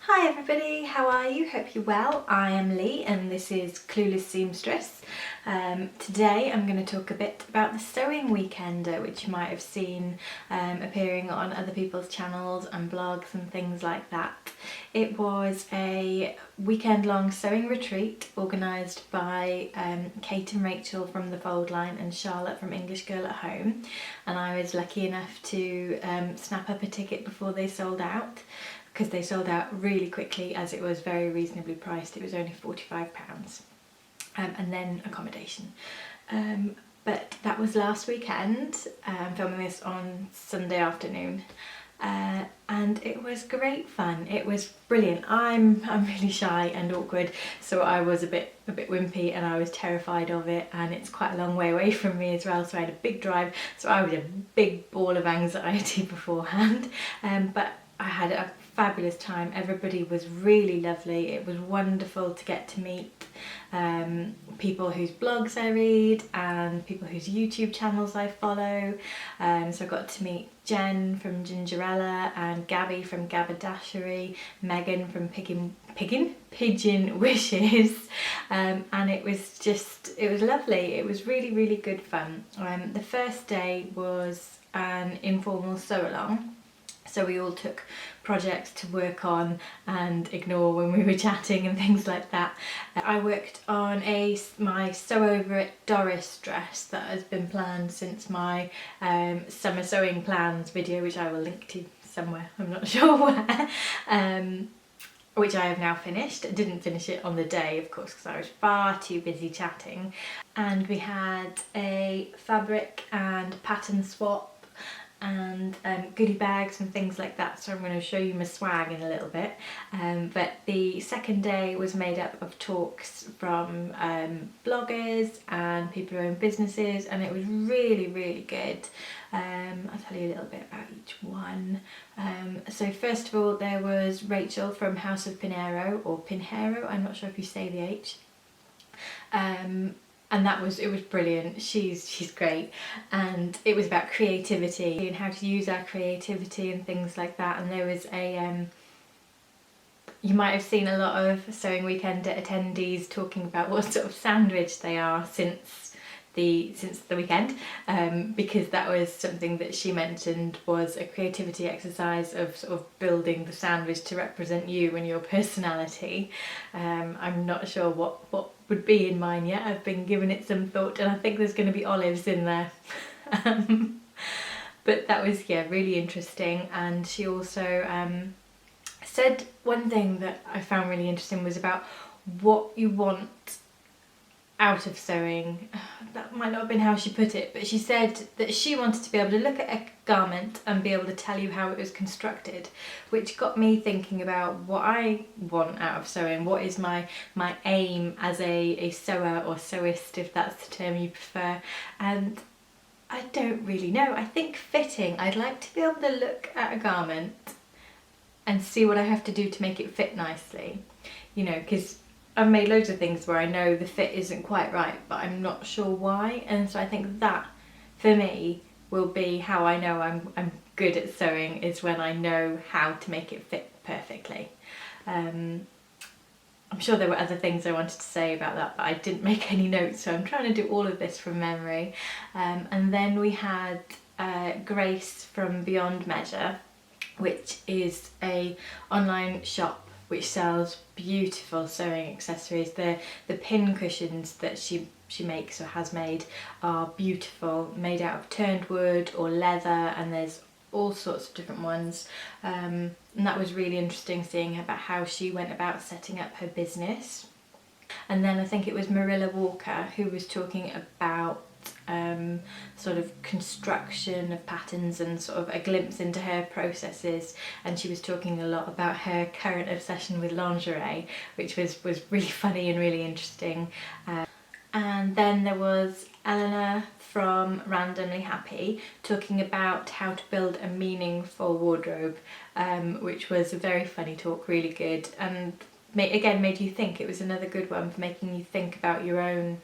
Hi everybody, how are you? Hope you're well. I am Lee and this is Clueless Seamstress. Today I'm going to talk a bit about the sewing weekender, which you might have seen appearing on other people's channels and blogs and things like that. It was a weekend-long sewing retreat organised by Kate and Rachel from the Fold Line and Charlotte from English Girl at Home, and I was lucky enough to snap up a ticket before they sold out, because they sold out really quickly as it was very reasonably priced. It was only £45 and then accommodation. But that was last weekend. I'm filming this on Sunday afternoon and it was great fun. It was brilliant. I'm really shy and awkward, so I was a bit wimpy and I was terrified of it, and it's quite a long way away from me as well, so I had a big drive, so I was a big ball of anxiety beforehand, but I had a fabulous time. Everybody was really lovely. It was wonderful to get to meet people whose blogs I read and people whose YouTube channels I follow. So I got to meet Jen from Gingerella and Gabby from Gabadashery, Megan from Pigeon Wishes, and it was lovely. It was really good fun. The first day was an informal sew along. So we all took projects to work on and ignore when we were chatting and things like that. I worked on my Sew Over It Doris dress that has been planned since my summer sewing plans video, which I will link to somewhere, I'm not sure where, which I have now finished. I didn't finish it on the day, of course, because I was far too busy chatting. And we had a fabric and pattern swap and goodie bags and things like that, so I'm going to show you my swag in a little bit. But the second day was made up of talks from bloggers and people who own businesses, and it was really good. I'll tell you a little bit about each one. So first of all, there was Rachel from House of Pinheiro, or Pinheiro, I'm not sure if you say the H. And it was brilliant. She's great, and it was about creativity and how to use our creativity and things like that. And there was you might have seen a lot of Sewing Weekender attendees talking about what sort of sandwich they are since the weekend, because that was something that she mentioned was a creativity exercise of sort of building the sandwich to represent you and your personality. I'm not sure what would be in mine yet. I've been giving it some thought, and I think there's going to be olives in there. But that was, yeah, really interesting. And she also said one thing that I found really interesting was about what you want out of sewing. That might not have been how she put it, but she said that she wanted to be able to look at a garment and be able to tell you how it was constructed, which got me thinking about what I want out of sewing. What is my aim as a sewer or sewist, if that's the term you prefer? And I don't really know. I think fitting. I'd like to be able to look at a garment and see what I have to do to make it fit nicely, you know, because I've made loads of things where I know the fit isn't quite right, but I'm not sure why, and so I think that for me will be how I know I'm good at sewing, is when I know how to make it fit perfectly. I'm sure there were other things I wanted to say about that, but I didn't make any notes, so I'm trying to do all of this from memory. And then we had Grace from Beyond Measure, which is a online shop which sells beautiful sewing accessories. The pin cushions that she makes or has made are beautiful, made out of turned wood or leather, and there's all sorts of different ones. And that was really interesting, seeing about how she went about setting up her business. And then I think it was Marilla Walker who was talking about sort of construction of patterns and sort of a glimpse into her processes, and she was talking a lot about her current obsession with lingerie, which was really funny and really interesting. And then there was Eleanor from Randomly Happy talking about how to build a meaningful wardrobe, which was a very funny talk, really good, and again made you think. It was another good one for making you think about your own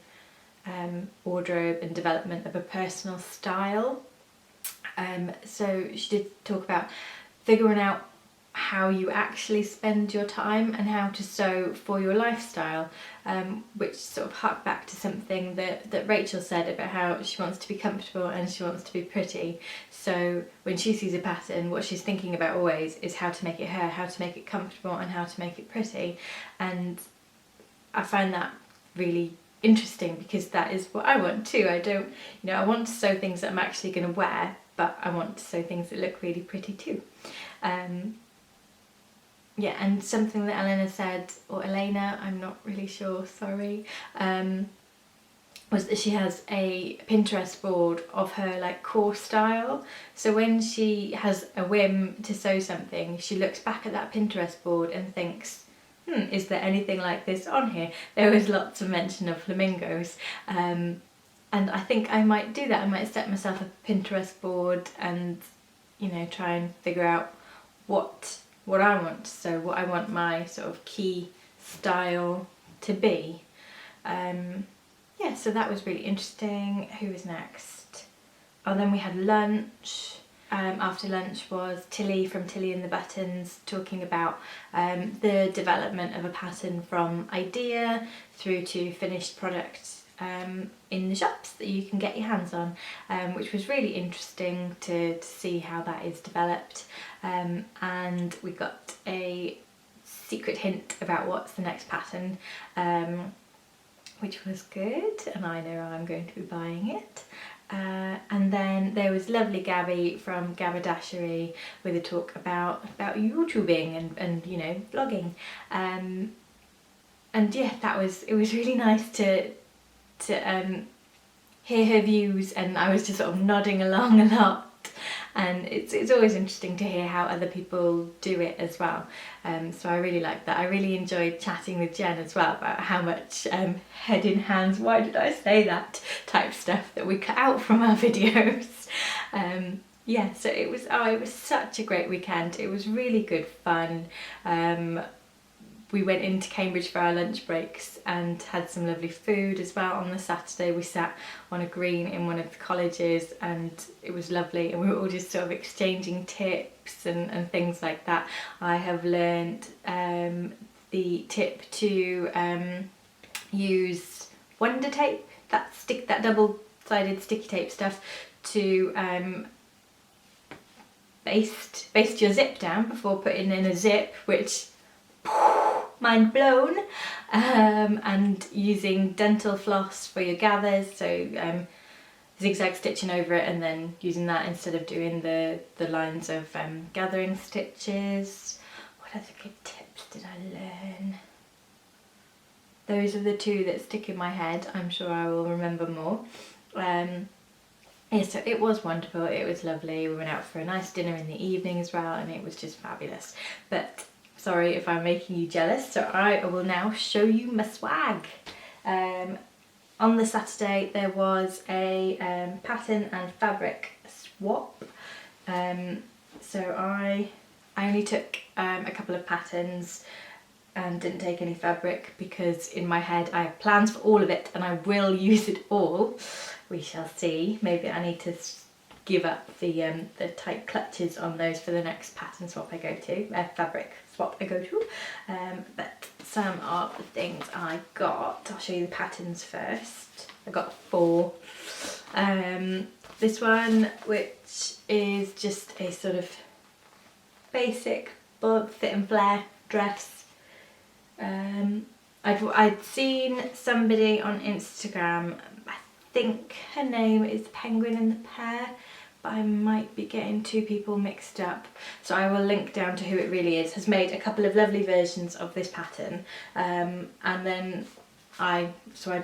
wardrobe and development of a personal style. So she did talk about figuring out how you actually spend your time and how to sew for your lifestyle, which sort of hark back to something that Rachel said about how she wants to be comfortable and she wants to be pretty. So when she sees a pattern, what she's thinking about always is how to make it her, how to make it comfortable and how to make it pretty. And I find that really interesting because that is what I want too. I don't, I want to sew things that I'm actually going to wear, but I want to sew things that look really pretty too. Yeah, and something that Elena said, or Elena, I'm not really sure, sorry, was that she has a Pinterest board of her like core style. So when she has a whim to sew something, she looks back at that Pinterest board and thinks, is there anything like this on here? There was lots of mention of flamingos. And I think I might do that. I might set myself a Pinterest board and, try and figure out what I want. So what I want my sort of key style to be. Yeah, so that was really interesting. Who was next? Oh, then we had lunch. After lunch was Tilly from Tilly and the Buttons talking about the development of a pattern from idea through to finished product in the shops that you can get your hands on, which was really interesting to see how that is developed. And we got a secret hint about what's the next pattern, which was good, and I know I'm going to be buying it. And then there was lovely Gabby from Gabardashery with a talk about YouTubing and vlogging. And yeah, it was really nice to hear her views, and I was just sort of nodding along a lot. And it's always interesting to hear how other people do it as well. So I really liked that. I really enjoyed chatting with Jen as well about how much head in hands, why did I say that, type stuff that we cut out from our videos. Yeah, so it was such a great weekend. It was really good fun. We went into Cambridge for our lunch breaks and had some lovely food as well. On the Saturday we sat on a green in one of the colleges and it was lovely, and we were all just sort of exchanging tips and things like that. I have learned the tip to use Wonder Tape, that double-sided sticky tape stuff, to baste your zip down before putting in a zip, which mind blown. And using dental floss for your gathers, so zigzag stitching over it and then using that instead of doing the lines of gathering stitches. What other good tips did I learn? Those are the two that stick in my head. I'm sure I will remember more. Yeah, so it was wonderful, it was lovely. We went out for a nice dinner in the evening as well, and it was just fabulous. But sorry if I'm making you jealous, so I will now show you my swag. On the Saturday there was a pattern and fabric swap. So I only took a couple of patterns and didn't take any fabric because in my head I have plans for all of it and I will use it all. We shall see. Maybe I need to give up the tight clutches on those for the next pattern swap I go to, fabric swap I go to. But some of the things I got, I'll show you the patterns first. I got 4. This one, which is just a sort of basic fit and flare dress. I'd seen somebody on Instagram, I think her name is Penguin and the Pear, but I might be getting 2 people mixed up, so I will link down to who it really is, has made a couple of lovely versions of this pattern. And then I've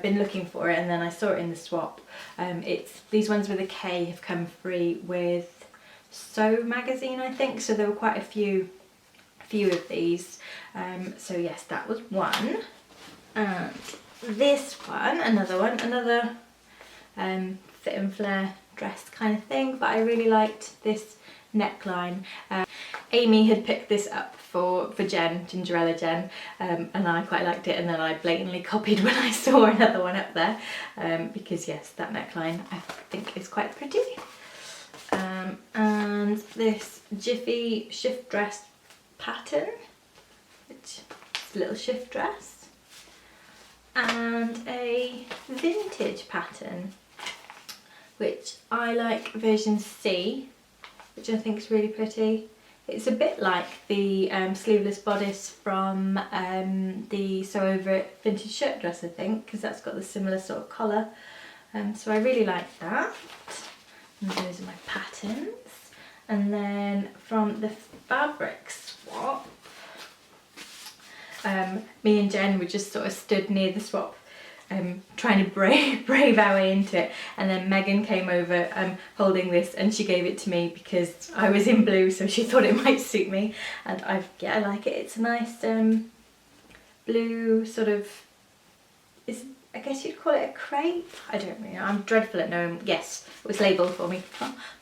been looking for it and then I saw it in the swap. It's these ones with a K have come free with Sew magazine, I think, so there were quite a few of these. So yes, that was one. And this one, another fit and flare dress kind of thing, but I really liked this neckline. Amy had picked this up for Jen, Gingerella Jen, and I quite liked it, and then I blatantly copied when I saw another one up there, because yes, that neckline I think is quite pretty. And this Jiffy shift dress pattern, which is a little shift dress, and a vintage pattern, which I like version C, which I think is really pretty. It's a bit like the sleeveless bodice from the Sew Over It vintage shirt dress, I think, because that's got the similar sort of collar. So I really like that. And those are my patterns. And then from the fabric swap, me and Jen were just sort of stood near the swap trying to brave our way into it, and then Megan came over holding this, and she gave it to me because I was in blue, so she thought it might suit me, and I like it. It's a nice blue sort of, I guess you'd call it a crepe. I don't really know, I'm dreadful at knowing. Yes, it was labelled for me,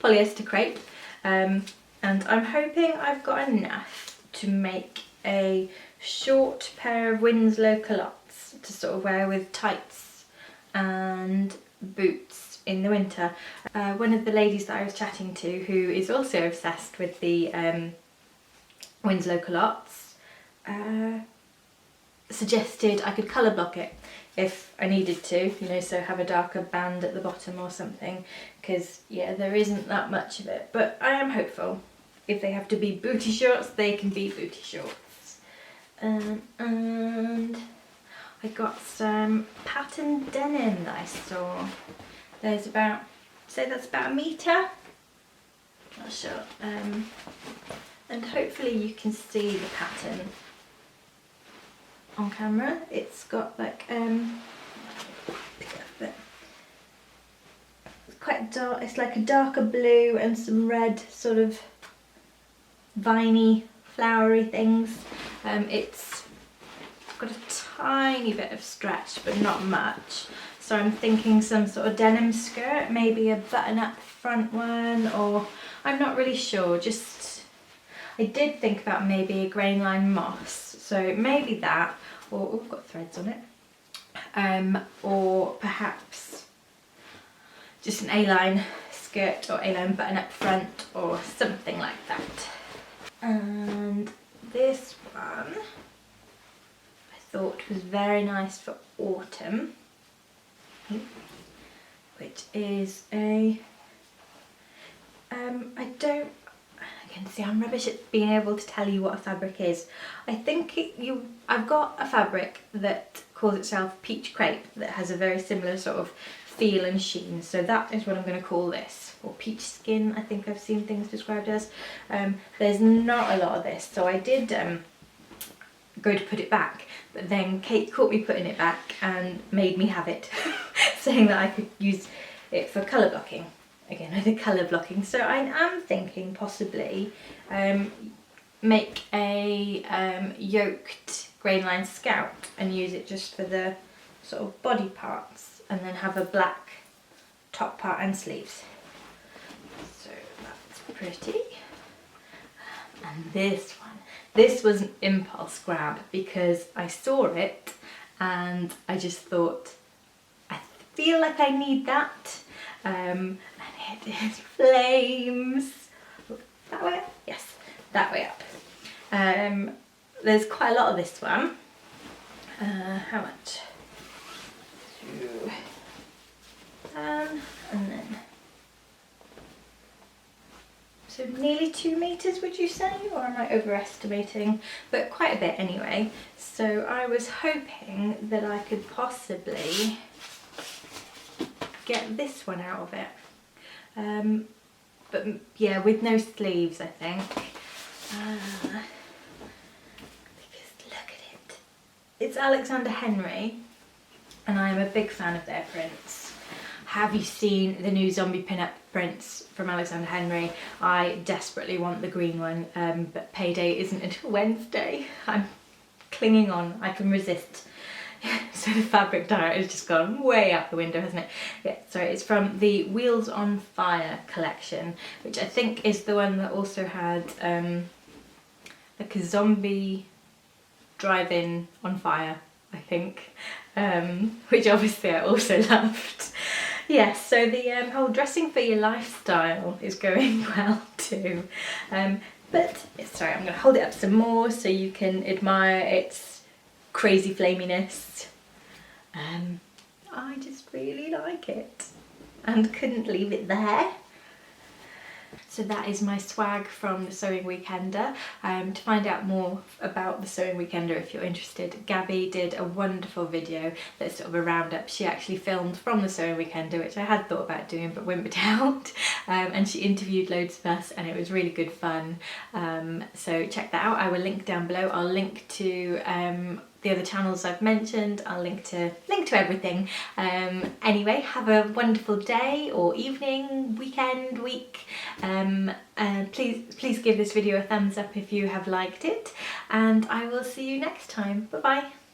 polyester crepe, and I'm hoping I've got enough to make a short pair of Winslow culottes to sort of wear with tights and boots in the winter. One of the ladies that I was chatting to, who is also obsessed with the Winslow culottes, suggested I could colour block it if I needed to, you know, so have a darker band at the bottom or something, because yeah, there isn't that much of it, but I am hopeful. If they have to be booty shorts, they can be booty shorts. And I got some pattern denim that I saw. There's about, say that's about 1 metre. Not sure. And hopefully you can see the pattern on camera. It's got like pick it up a bit. It's quite dark. It's like a darker blue and some red sort of viney, flowery things. It's got a tiny bit of stretch, but not much. So I'm thinking some sort of denim skirt, maybe a button-up front one, or I'm not really sure. Just, I did think about maybe a grain line moss, so maybe that, or oh, I've got threads on it, or perhaps just an A-line skirt or A-line button-up front, or something like that. And this one I thought was very nice for autumn, which is a I can see I'm rubbish at being able to tell you what a fabric is. I think I've got a fabric that calls itself peach crepe that has a very similar sort of feel and sheen, so that is what I'm going to call this, or peach skin I think I've seen things described as. There's not a lot of this, so I did go to put it back, but then Kate caught me putting it back and made me have it saying that I could use it for colour blocking. Again, with the colour blocking, so I am thinking possibly make a yoked grain line scalp and use it just for the sort of body parts, and then have a black top part and sleeves. So that's pretty. And this was an impulse grab because I saw it and I just thought, I feel like I need that. And it is flames. That way up? Yes, that way up. There's quite a lot of this one. How much? And then, so nearly 2 meters, would you say, or am I overestimating? But quite a bit anyway. So I was hoping that I could possibly get this one out of it, but yeah, with no sleeves, I think, because look at it, it's Alexander Henry, and I am a big fan of their prints. Have you seen the new zombie pin-up prints from Alexander Henry? I desperately want the green one, but payday isn't until Wednesday. I'm clinging on, I can resist. So the fabric diet has just gone way out the window, hasn't it? Yeah, sorry, it's from the Wheels on Fire collection, which I think is the one that also had like a zombie drive-in on fire, I think, which obviously I also loved. Yes, so the whole dressing for your lifestyle is going well too. But sorry, I'm going to hold it up some more so you can admire its crazy flaminess. I just really like it and couldn't leave it there. So that is my swag from the Sewing Weekender. To find out more about the Sewing Weekender, if you're interested, Gabby did a wonderful video that's sort of a roundup. She actually filmed from the Sewing Weekender, which I had thought about doing but whimpered out, and she interviewed loads of us and it was really good fun. So check that out. I will link down below. I'll link to the other channels I've mentioned. I'll link to everything. Anyway, have a wonderful day or evening, weekend, week. Please give this video a thumbs up if you have liked it, and I will see you next time. Bye bye.